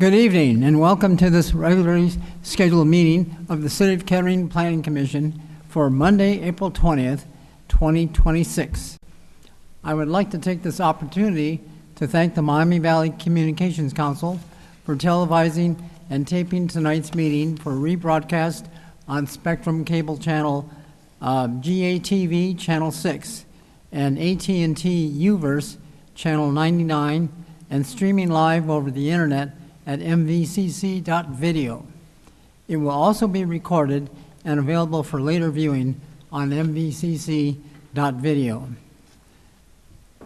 Good evening and welcome to this regularly scheduled meeting of the City of Kettering Planning Commission for Monday, April 20th, 2026. I would like to take this opportunity to thank the Miami Valley Communications Council for televising and taping tonight's meeting for rebroadcast on Spectrum Cable Channel GATV Channel 6 and AT&T UVerse Channel 99 and streaming live over the internet at mvcc.video. It will also be recorded and available for later viewing on mvcc.video.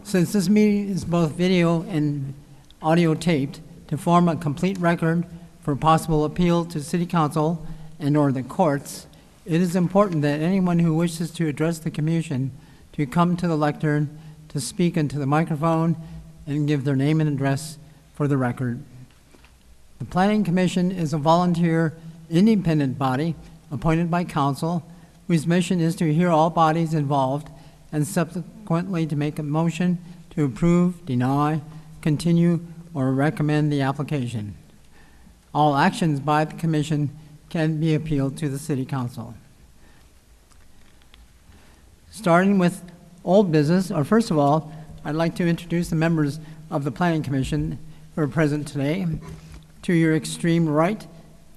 Since this meeting is both video and audio taped to form a complete record for possible appeal to City Council and or the courts, it is important that anyone who wishes to address the Commission to come to the lectern to speak into the microphone and give their name and address for the record. The Planning Commission is a volunteer, independent body appointed by Council, whose mission is to hear all bodies involved and subsequently to make a motion to approve, deny, continue, or recommend the application. All actions by the Commission can be appealed to the City Council. Starting with old business, or first of all, I'd like to introduce the members of the Planning Commission who are present today. To your extreme right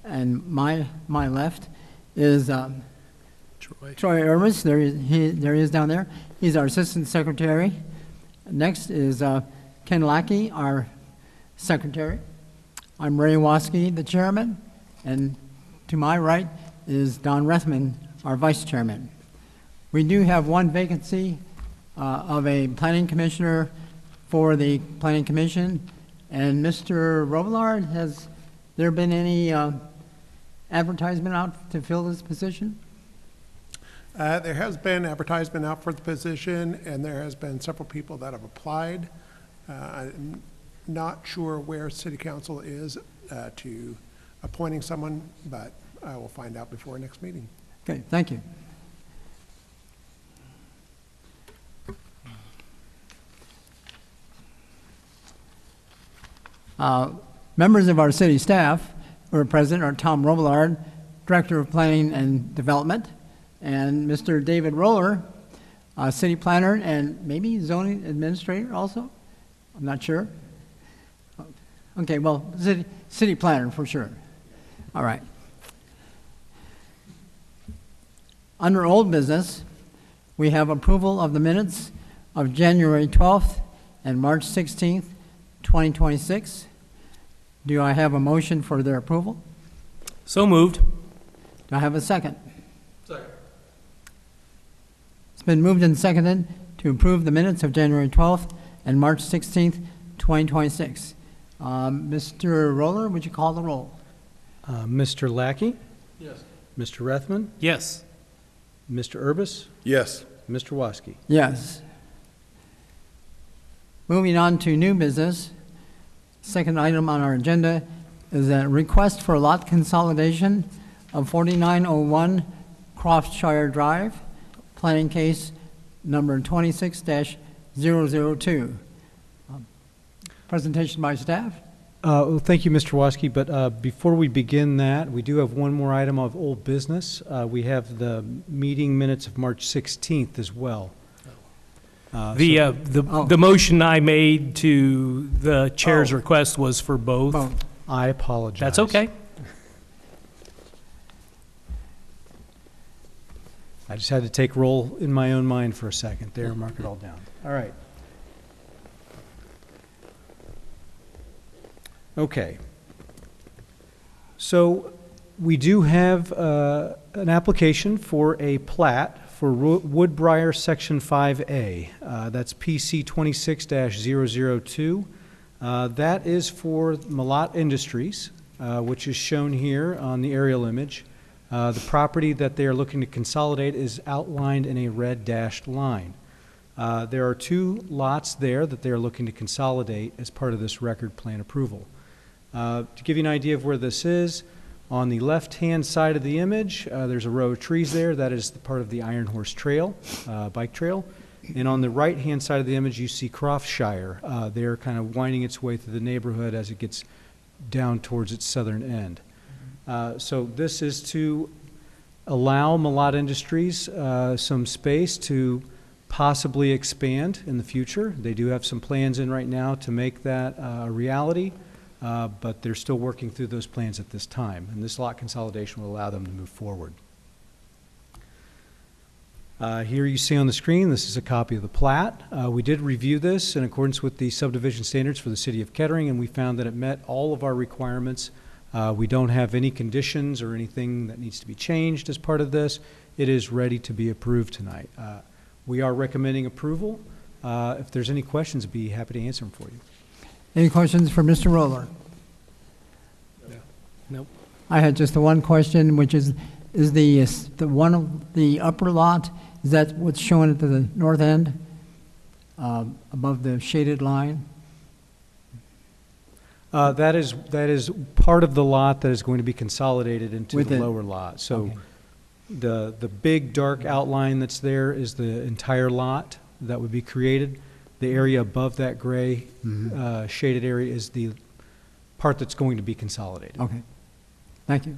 and my left is Troy Irvis. There he is down there. He's our Assistant Secretary. Next is Ken Lackey, our Secretary. I'm Ray Waskey, the Chairman. And to my right is Don Rethman, our Vice Chairman. We do have one vacancy of a Planning Commissioner for the Planning Commission. And Mr. Robillard, has there been any advertisement out to fill this position? There has been advertisement out for the position, and there has been several people that have applied. I'm not sure where City Council is to appointing someone, but I will find out before our next meeting. Okay, thank you. Members of our city staff who are present are Tom Robillard, Director of Planning and Development, and Mr. David Roller, City Planner and maybe Zoning Administrator also? I'm not sure. Okay, well, City Planner for sure. All right. Under old business, we have approval of the minutes of January 12th and March 16th, 2026. Do I have a motion for their approval? So moved. Do I have a second? Second. It's been moved and seconded to approve the minutes of January 12th and March 16th, 2026. Mr. Roller, would you call the roll? Mr. Lackey? Yes. Mr. Rethman? Yes. Mr. Urbis? Yes. Mr. Waskey? Yes. Moving on to new business. Second item on our agenda is a request for lot consolidation of 4901 Croftshire Drive, planning case number 26-002. Presentation by staff. Well, thank you, Mr. Waskey, but before we begin that, we do have one more item of old business. We have the meeting minutes of March 16th as well. The motion I made to the chair's request was for both. I apologize. That's okay. I just had to take roll in my own mind for a second there and mark it all down. All right. Okay. So we do have an application for a plat for Woodbriar Section 5A. That's PC 26-002. That is for Malott Industries, which is shown here on the aerial image. The property that they are looking to consolidate is outlined in a red dashed line. There are two lots there that they are looking to consolidate as part of this record plan approval. To give you an idea of where this is, on the left-hand side of the image, there's a row of trees there. That is the part of the Iron Horse Trail, bike trail. And on the right-hand side of the image, you see Croftshire. They're kind of winding its way through the neighborhood as it gets down towards its southern end. So this is to allow Malat Industries some space to possibly expand in the future. They do have some plans in right now to make that a reality, but they're still working through those plans at this time. And this lot consolidation will allow them to move forward. Here you see on the screen, this is a copy of the plat. We did review this in accordance with the subdivision standards for the city of Kettering, and we found that it met all of our requirements. We don't have any conditions or anything that needs to be changed as part of this. It is ready to be approved tonight. We are recommending approval. If there's any questions, I'd be happy to answer them for you. Any questions for Mr. Roller? Nope. I had just the one question, which is the one of the upper lot, is that what's shown at the north end, above the shaded line? That is part of the lot that is going to be consolidated into With the it. lower lot. So Okay. the big dark outline that's there is the entire lot that would be created. The area above that gray shaded area is the part that's going to be consolidated. Okay. Thank you.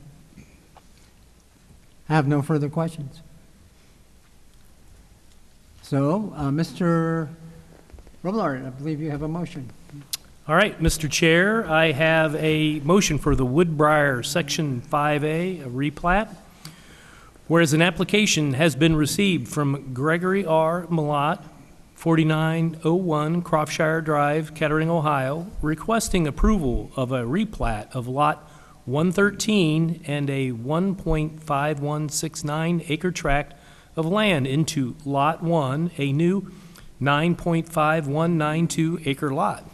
I have no further questions. So, Mr. Robillard, I believe you have a motion. All right, Mr. Chair, I have a motion for the Woodbriar Section 5A, a replat. Whereas an application has been received from Gregory R. Malat, 4901 Crofshire Drive, Kettering, Ohio, requesting approval of a replat of Lot 113 and a 1.5169 acre tract of land into Lot 1, a new 9.5192 acre lot.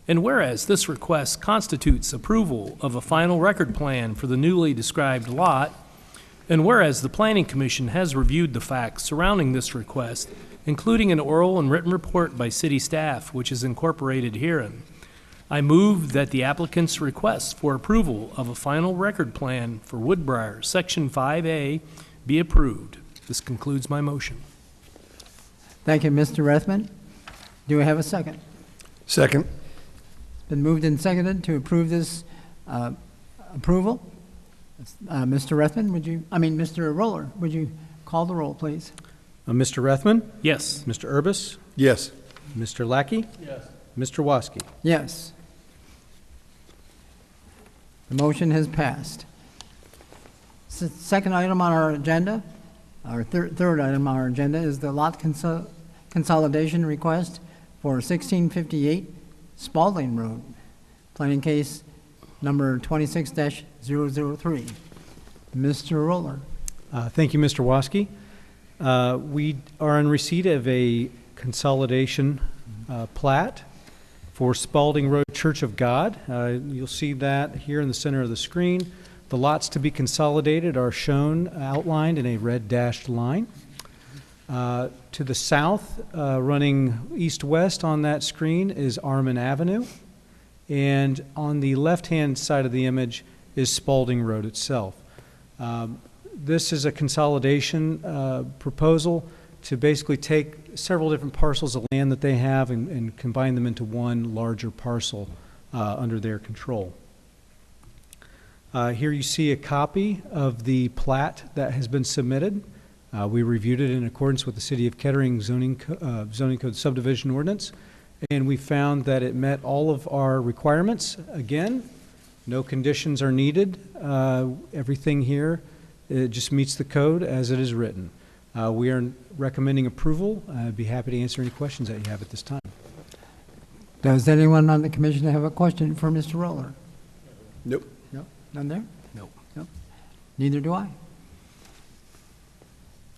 And whereas this request constitutes approval of a final record plan for the newly described lot, and whereas the Planning Commission has reviewed the facts surrounding this request, including an oral and written report by city staff, which is incorporated herein, I move that the applicant's request for approval of a final record plan for Woodbriar, Section 5A, be approved. This concludes my motion. Thank you, Mr. Rethman. Do I have a second? Second. It's been moved and seconded to approve this approval. Mr. Rethman, Mr. Roller, would you call the roll, please? Mr. Rethman? Yes. Mr. Urbis? Yes. Mr. Lackey? Yes. Mr. Waske? Yes. The motion has passed. Second item on our agenda, our third item on our agenda is the lot consolidation request for 1658 Spalding Road, planning case number 26-003. Mr. Roller. Thank you, Mr. Waske. We are in receipt of a consolidation plat for Spalding Road Church of God. You'll see that here in the center of the screen. The lots to be consolidated are shown outlined in a red dashed line. To the south, running east-west on that screen is Armin Avenue. And on the left-hand side of the image is Spalding Road itself. This is a consolidation proposal to basically take several different parcels of land that they have and combine them into one larger parcel under their control. Here you see a copy of the plat that has been submitted. We reviewed it in accordance with the City of Kettering zoning code subdivision ordinance, and we found that it met all of our requirements. Again, no conditions are needed. Everything here, it just meets the code as it is written. We are recommending approval. I'd be happy to answer any questions that you have at this time. Does anyone on the commission have a question for Mr. Roller? Nope. No? None there? No. No. Neither do I.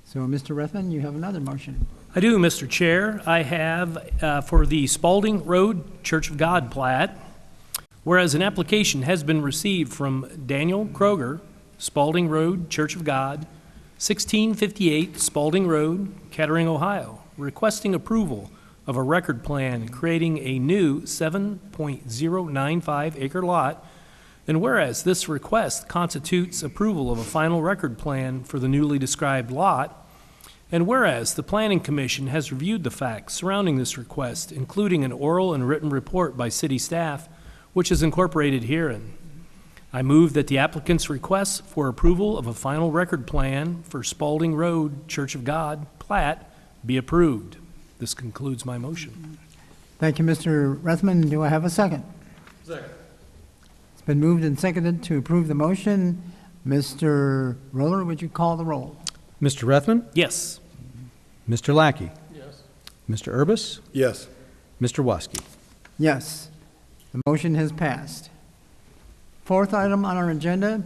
So, Mr. Rethman, you have another motion. I do, Mr. Chair. I have for the Spalding Road Church of God plat, whereas an application has been received from Daniel Kroger, Spalding Road Church of God, 1658 Spalding Road, Kettering, Ohio, requesting approval of a record plan creating a new 7.095 acre lot, and whereas this request constitutes approval of a final record plan for the newly described lot, and whereas the Planning Commission has reviewed the facts surrounding this request, including an oral and written report by city staff, which is incorporated herein. I move that the applicant's request for approval of a final record plan for Spalding Road Church of God plat be approved. This concludes my motion. Thank you, Mr. Rethman. Do I have a second? Second. It's been moved and seconded to approve the motion. Mr. Roller, would you call the roll? Mr. Rethman? Yes. Mr. Lackey? Yes. Mr. Urbis? Yes. Mr. Waskey? Yes, the motion has passed. Fourth item on our agenda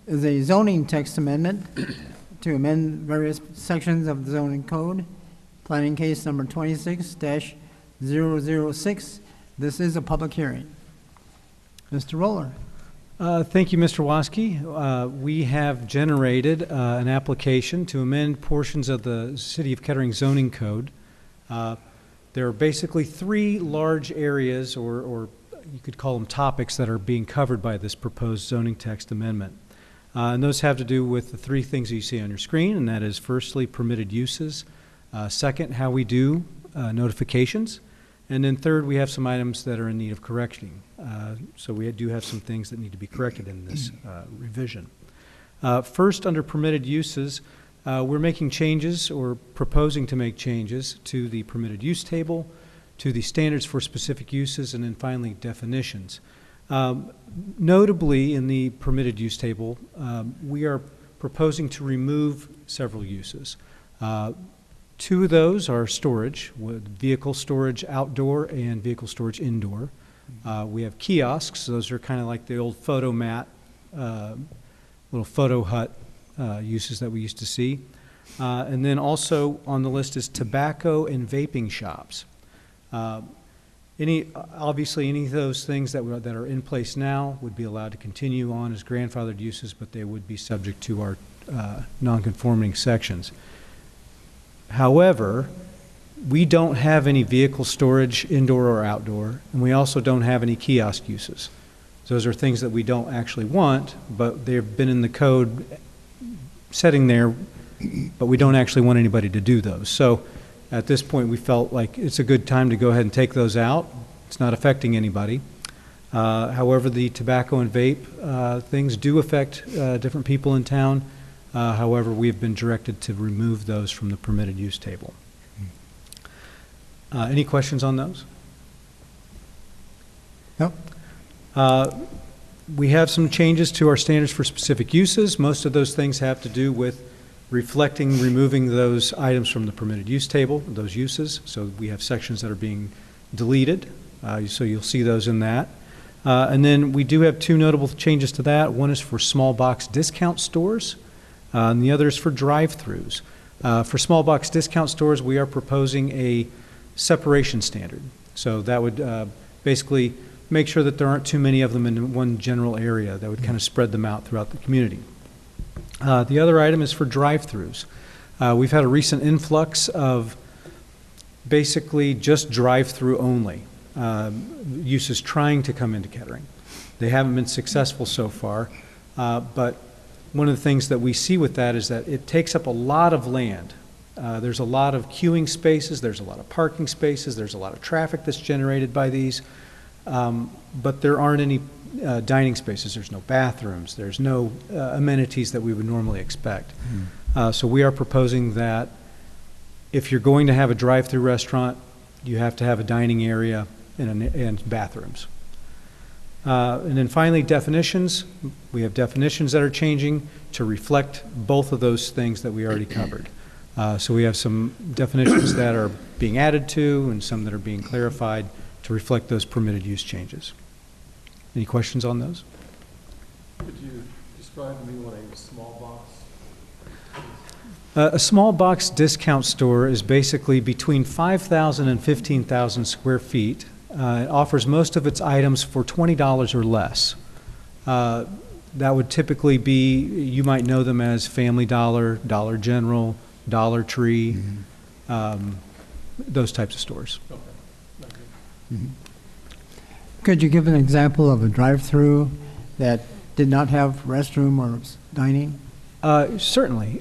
is a zoning text amendment to amend various sections of the zoning code, planning case number 26-006. This is a public hearing. Mr. Roller. Thank you, Mr. Waskey. We have generated an application to amend portions of the City of Kettering zoning code. There are basically three large areas, or you could call them topics, that are being covered by this proposed zoning text amendment. And those have to do with the three things that you see on your screen, and that is firstly, permitted uses. Second, how we do notifications. And then third, we have some items that are in need of correcting. So we do have some things that need to be corrected in this revision. First, under permitted uses, we're making changes or proposing to make changes to the permitted use table, to the standards for specific uses, and then finally definitions. Notably, in the permitted use table, we are proposing to remove several uses. Two of those are storage, with vehicle storage outdoor and vehicle storage indoor. We have kiosks. Those are kind of like the old photo mat, little photo hut uses that we used to see. And then also on the list is tobacco and vaping shops. Obviously, any of those things that are in place now would be allowed to continue on as grandfathered uses, but they would be subject to our non-conforming sections. However, we don't have any vehicle storage indoor or outdoor, and we also don't have any kiosk uses. Those are things that we don't actually want, but they've been in the code setting there, but we don't actually want anybody to do those. So at this point, we felt like it's a good time to go ahead and take those out. It's not affecting anybody. However, the tobacco and vape things do affect different people in town. However, we have been directed to remove those from the permitted use table. Any questions on those? No. We have some changes to our standards for specific uses. Most of those things have to do with removing those items from the permitted use table, those uses. So we have sections that are being deleted. So you'll see those in that. And then we do have two notable changes to that. One is for small box discount stores, and the other is for drive-throughs. For small box discount stores, we are proposing a separation standard. So that would basically make sure that there aren't too many of them in one general area. That would kind of spread them out throughout the community. The other item is for drive-throughs. We've had a recent influx of basically just drive-through only uses trying to come into Kettering. They haven't been successful so far, but one of the things that we see with that is that it takes up a lot of land. There's a lot of queuing spaces, there's a lot of parking spaces, there's a lot of traffic that's generated by these, but there aren't any dining spaces, there's no bathrooms, there's no amenities that we would normally expect. So we are proposing that if you're going to have a drive-through restaurant, you have to have a dining area and bathrooms. And then finally, definitions. We have definitions that are changing to reflect both of those things that we already covered. So we have some definitions that are being added to and some that are being clarified to reflect those permitted use changes. Any questions on those? Could you describe to me what a small box? A small box discount store is basically between 5,000 and 15,000 square feet. It offers most of its items for $20 or less. That would typically be, you might know them as Family Dollar, Dollar General, Dollar Tree, those types of stores. Okay. Thank you. Could you give an example of a drive-through that did not have restroom or dining? Certainly.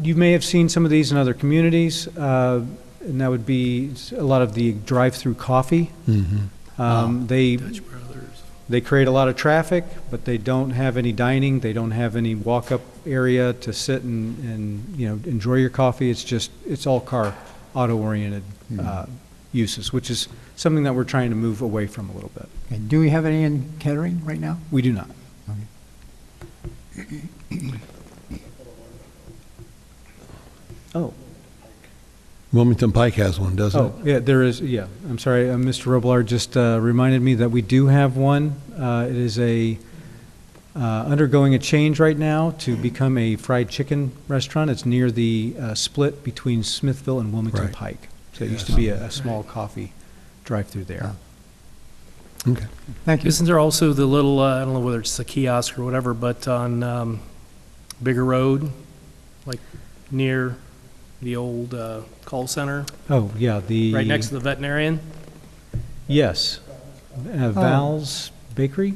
You may have seen some of these in other communities, and that would be a lot of the drive-through coffee. They Dutch Brothers. They create a lot of traffic, but they don't have any dining, they don't have any walk-up area to sit and, you know, enjoy your coffee. It's all car, auto-oriented uses, which is something that we're trying to move away from a little bit. Okay, do we have any in Kettering right now? We do not. Oh. Wilmington Pike has one, doesn't it? Oh, yeah, there is, yeah. I'm sorry, Mr. Robillard just reminded me that we do have one. It is undergoing a change right now to become a fried chicken restaurant. It's near the split between Smithville and Wilmington Right. Pike. So it used to be a small coffee drive-through there. Okay. Thank you. Isn't there also the little, I don't know whether it's a kiosk or whatever, but on Bigger Road, like near the old call center, Oh, yeah, right next to the veterinarian? Yes. Val's Bakery,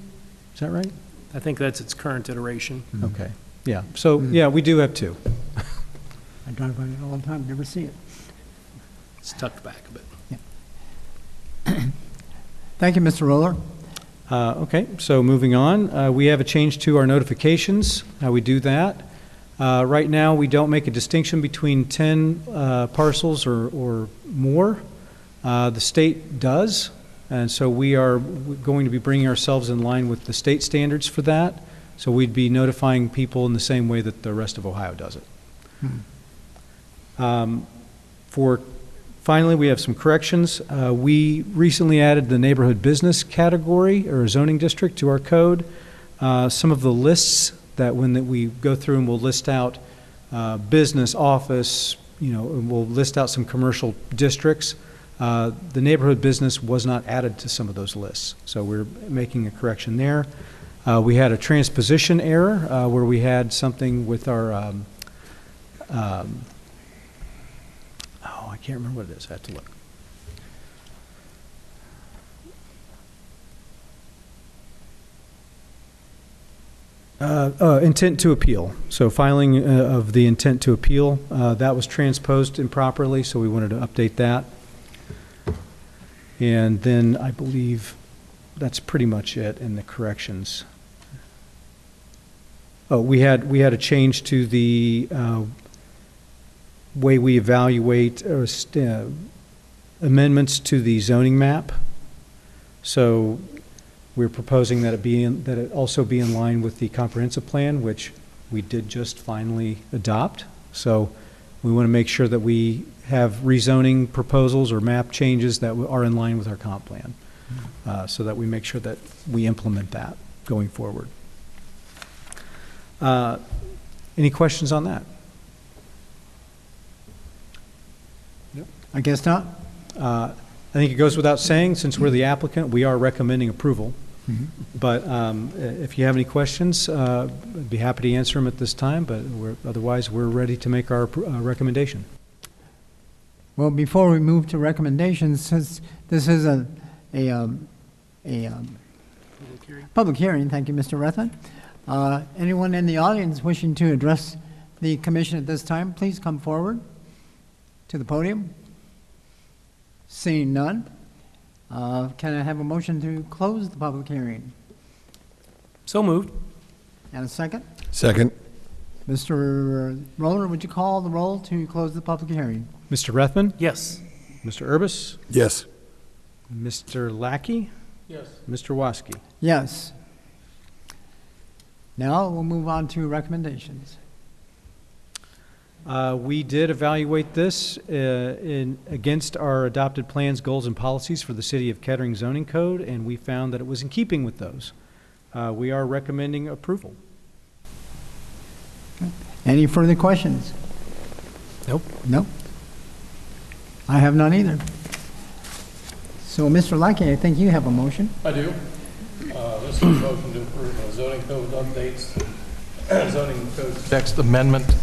is that right? I think that's its current iteration. Okay, yeah. So, yeah, we do have two. I drive by it all the time, never see it. It's tucked back a bit. Thank you, Mr. Roller. Okay, so moving on, we have a change to our notifications, how we do that. Right now, we don't make a distinction between 10 parcels or more. The state does, and so we are going to be bringing ourselves in line with the state standards for that. So we'd be notifying people in the same way that the rest of Ohio does it. Finally, we have some corrections. We recently added the neighborhood business category or zoning district to our code. Some of the lists that when we go through and we'll list out business, office, you know, and we'll list out some commercial districts. The neighborhood business was not added to some of those lists, so we're making a correction there. We had a transposition error where we had something with our I can't remember what it is. I have to look. Intent to appeal. So filing of the intent to appeal, that was transposed improperly, so we wanted to update that. And then I believe that's pretty much it in the corrections. Oh, we had a change to the way we evaluate amendments to the zoning map. So we're proposing that it also be in line with the comprehensive plan, which we did just finally adopt. So we want to make sure that we have rezoning proposals or map changes that are in line with our comp plan, so that we make sure that we implement that going forward. Any questions on that? I guess not. I think it goes without saying, since we're the applicant, we are recommending approval. But if you have any questions, I'd be happy to answer them at this time, but otherwise, we're ready to make our recommendation. Well, before we move to recommendations, since this is a public hearing, thank you, Mr. Rethan. Anyone in the audience wishing to address the commission at this time, please come forward to the podium. Seeing none, can I have a motion to close the public hearing? So moved. And a second? Second. Mr. Roller, would you call the roll to close the public hearing? Mr. Rethman? Yes. Mr. Urbis? Yes. Mr. Lackey? Yes. Mr. Waskey? Yes. Now we'll move on to recommendations. We did evaluate this against our adopted plans, goals, and policies for the City of Kettering zoning code, and we found that it was in keeping with those. We are recommending approval. Any further questions? Nope. No. I have none either. So, Mr. Lackey, I think you have a motion. I do. This is a motion to approve a zoning code updates, zoning code text amendment.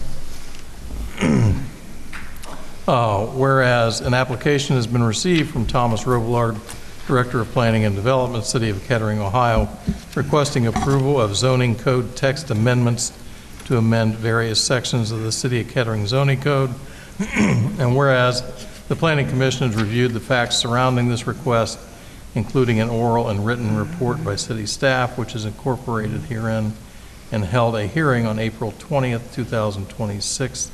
Whereas an application has been received from Thomas Robillard, Director of Planning and Development, City of Kettering, Ohio, requesting approval of zoning code text amendments to amend various sections of the City of Kettering zoning code. And whereas the Planning Commission has reviewed the facts surrounding this request including an oral and written report by city staff, which is incorporated herein, and held a hearing on April 20th, 2026.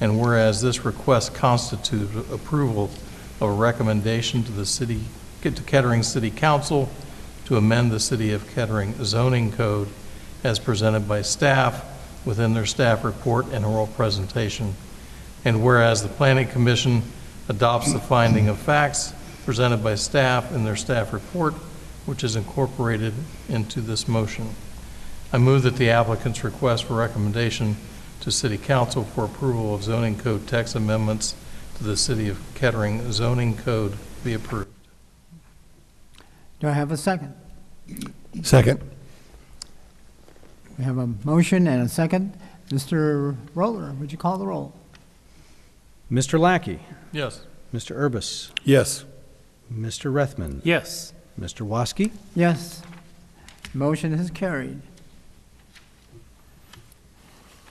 And whereas this request constitutes approval of a recommendation to Kettering City Council to amend the City of Kettering zoning code as presented by staff within their staff report and oral presentation. And whereas the Planning Commission adopts the finding of facts presented by staff in their staff report, which is incorporated into this motion. I move that the applicant's request for recommendation to City Council for approval of zoning code text amendments to the City of Kettering zoning code be approved. Do I have a second? Second. We have a motion and a second. Mr. Roller, would you call the roll? Mr. Lackey, Yes. Mr. Urbis, Yes. Mr. Rethman, Yes. Mr. Woski, Yes. Motion is carried.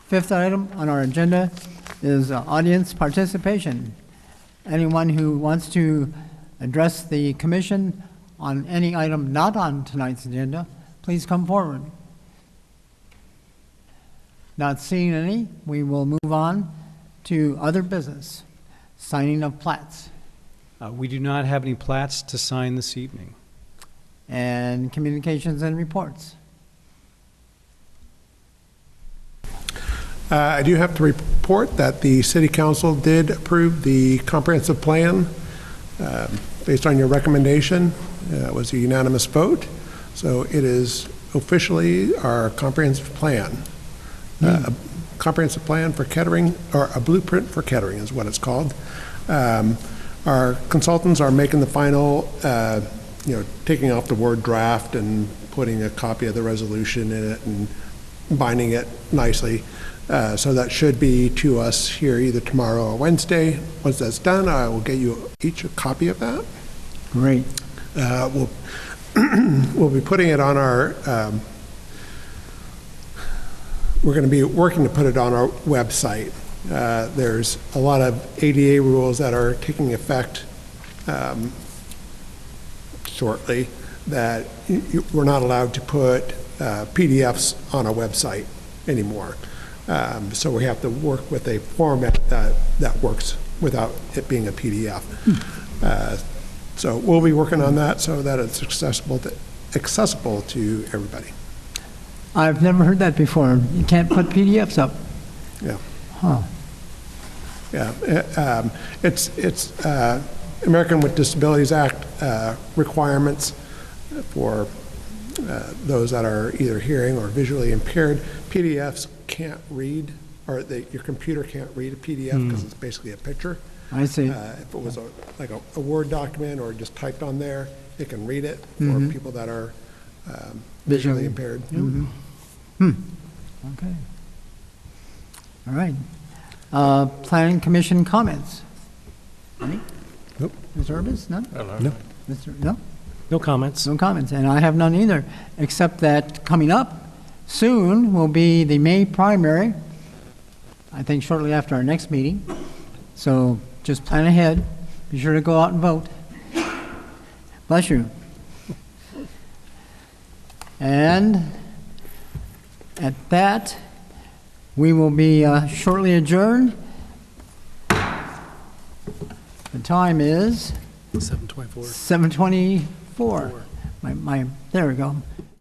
Fifth item on our agenda is audience participation. Anyone who wants to address the commission on any item not on tonight's agenda, please come forward. Not seeing any, we will move on to other business, signing of plats, We do not have any plats to sign this evening. and communications and reports. I do have to report that the city council did approve the comprehensive plan based on your recommendation. It was a unanimous vote, so it is officially our comprehensive plan. A comprehensive plan for Kettering, or a blueprint for Kettering is what it's called. Our consultants are making the final, taking off the word draft and putting a copy of the resolution in it and binding it nicely. So that should be to us here either tomorrow or Wednesday. Once that's done, I will get you each a copy of that. Great. We'll be putting it on our, we're going to be working to put it on our website. There's a lot of ADA rules that are taking effect shortly that we're not allowed to put PDFs on a website anymore. So we have to work with a format that works without it being a PDF. So we'll be working on that so that it's accessible to everybody. I've never heard that before. You can't put PDFs up. Yeah. Huh. Yeah. It's American with Disabilities Act requirements for those that are either hearing or visually impaired. PDFs can't read, or your computer can't read a PDF because it's basically a picture. I see. If it was like a Word document or just typed on there, it can read it for people that are visually impaired. Okay. All right. Planning Commission comments? Any? Nope. Mr. Urbis, none? No. No? No comments. No comments, and I have none either, except that coming up soon will be the May primary, I think shortly after our next meeting. So just plan ahead. Be sure to go out and vote. Bless you. And at that, we will be shortly adjourned. The time is 7:24. 7:24. There we go.